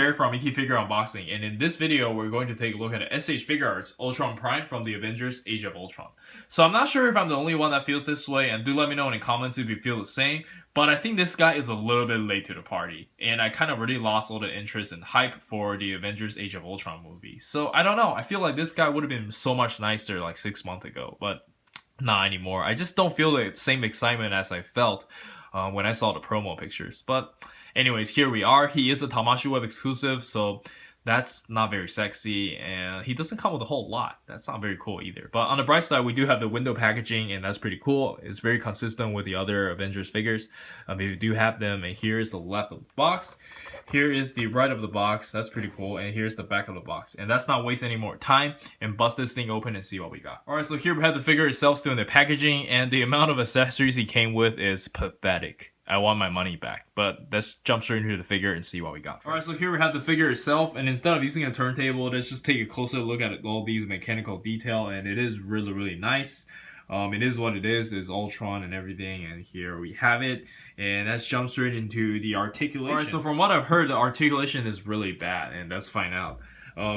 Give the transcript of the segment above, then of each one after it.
Eric from ET Figure Unboxing, and in this video we're going to take a look at the SH Figuarts Ultron Prime from the Avengers Age of Ultron. So I'm not sure if I'm the only one that feels this way, and do let me know in the comments if you feel the same, but I think this guy is a little bit late to the party, and I kind of already lost all the interest and hype for the Avengers Age of Ultron movie. So I don't know, I feel like this guy would have been so much nicer like 6 months ago, but not anymore. I just don't feel the same excitement as I felt when I saw the promo pictures. But anyways, here we are. He is a Tamashii Web exclusive, so that's not very sexy, and he doesn't come with a whole lot. That's not very cool either. But on the bright side, we do have the window packaging, and that's pretty cool. It's very consistent with the other Avengers figures. If you do have them, and here is the left of the box. Here is the right of the box. That's pretty cool. And here's the back of the box. And let's not waste any more time and bust this thing open and see what we got. Alright, so here we have the figure itself still in the packaging, and the amount of accessories he came with is pathetic. I want my money back, but let's jump straight into the figure and see what we got. Alright, so here we have the figure itself, and instead of using a turntable, let's just take a closer look at all these mechanical detail, and it is really nice. It is what it is Ultron and everything, and here we have it, and let's jump straight into the articulation. Alright, so from what I've heard, the articulation is really bad, and let's find out.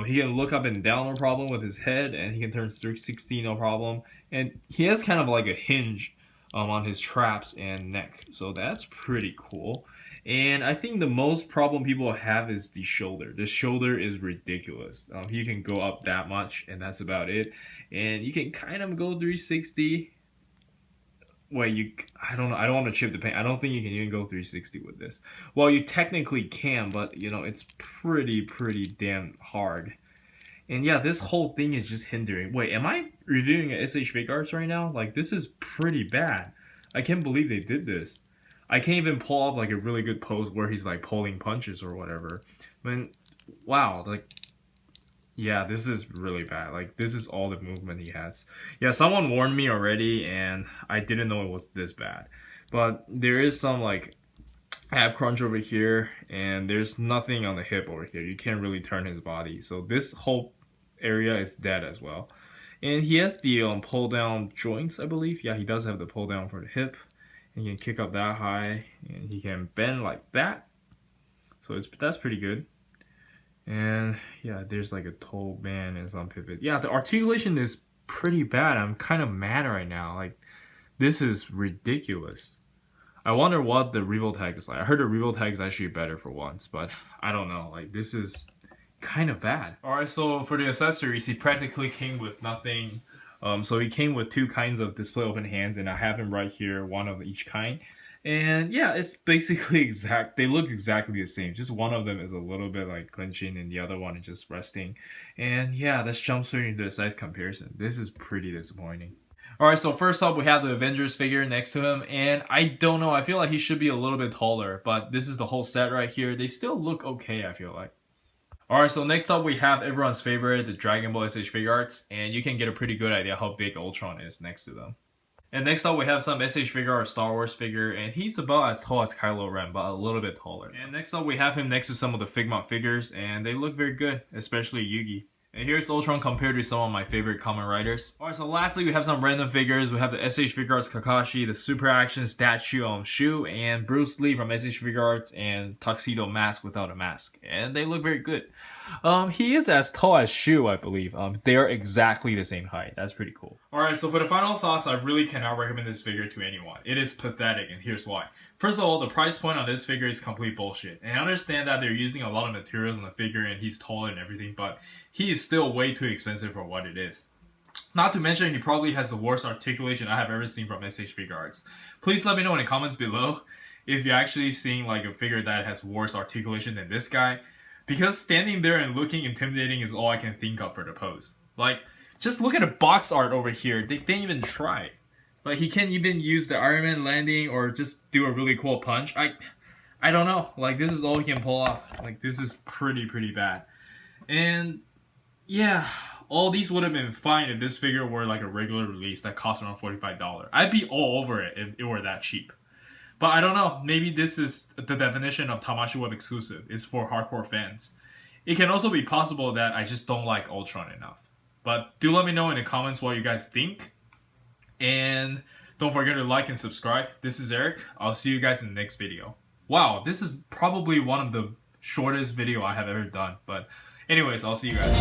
He can look up and down no problem with his head, and he can turn 360 no problem, and he has kind of like a hinge on his traps and neck, so that's pretty cool. And I think the most problem people have is the shoulder. The shoulder is ridiculous. He can go up that much, and that's about it. And you can kind of go 360. Wait, I don't know. I don't want to chip the paint. I don't think you can even go 360 with this. Well, you technically can, but you know it's pretty damn hard. And yeah, this whole thing is just hindering. Wait, am I reviewing a SH Figuarts right now? Like, this is pretty bad. I can't believe they did this. I can't even pull off like a really good pose where he's like pulling punches or whatever. I mean, wow, like, yeah, this is really bad. Like, this is all the movement he has. Yeah, someone warned me already, and I didn't know it was this bad. But there is some like ab crunch over here, and there's nothing on the hip over here. You can't really turn his body, so this whole area is dead as well. And he has the pull down joints, I believe. Yeah, he does have the pull down for the hip, and he can kick up that high, and he can bend like that, so that's pretty good. And yeah, there's like a toe band and some pivot. Yeah, the articulation is pretty bad. I'm kind of mad right now. Like, this is ridiculous. I wonder what the Revo tag is like. I heard the Revo tag is actually better for once, but I don't know. Like, this is kind of bad. Alright, so for the accessories, he practically came with nothing. So he came with two kinds of display open hands, and I have him right here, one of each kind. And yeah, it's basically they look exactly the same. Just one of them is a little bit like clenching, and the other one is just resting. And yeah, let's jump straight into the size comparison. This is pretty disappointing. Alright, so first up we have the Avengers figure next to him, and I don't know, I feel like he should be a little bit taller, but this is the whole set right here. They still look okay, I feel like. Alright, so next up we have everyone's favorite, the Dragon Ball SH Figuarts, and you can get a pretty good idea how big Ultron is next to them. And next up we have some SH Figuarts Star Wars figure, and he's about as tall as Kylo Ren, but a little bit taller. And next up we have him next to some of the Figma figures, and they look very good, especially Yugi. And here's Ultron compared to some of my favorite Kamen Riders. Alright, so lastly we have some random figures. We have the SH Figuarts Kakashi, the Super Action statue on Shu, and Bruce Lee from SH Figuarts, and Tuxedo Mask without a mask. And they look very good. He is as tall as Shu, I believe. They are exactly the same height. That's pretty cool. Alright, so for the final thoughts, I really cannot recommend this figure to anyone. It is pathetic, and here's why. First of all, the price point on this figure is complete bullshit. And I understand that they're using a lot of materials on the figure and he's taller and everything, but he is still way too expensive for what it is. Not to mention, he probably has the worst articulation I have ever seen from SH Figuarts. Please let me know in the comments below if you're actually seeing like a figure that has worse articulation than this guy. Because standing there and looking intimidating is all I can think of for the pose. Like, just look at the box art over here. They didn't even try. Like, he can't even use the Iron Man landing or just do a really cool punch. I don't know. Like, this is all he can pull off. Like, this is pretty bad. And yeah, all these would have been fine if this figure were like a regular release that cost around $45. I'd be all over it if it were that cheap. But I don't know. Maybe this is the definition of Tamashii Web exclusive. It's for hardcore fans. It can also be possible that I just don't like Ultron enough. But do let me know in the comments what you guys think. And don't forget to like and subscribe. This is Eric. I'll see you guys in the next video. Wow, this is probably one of the shortest video I have ever done. But anyways, I'll see you guys.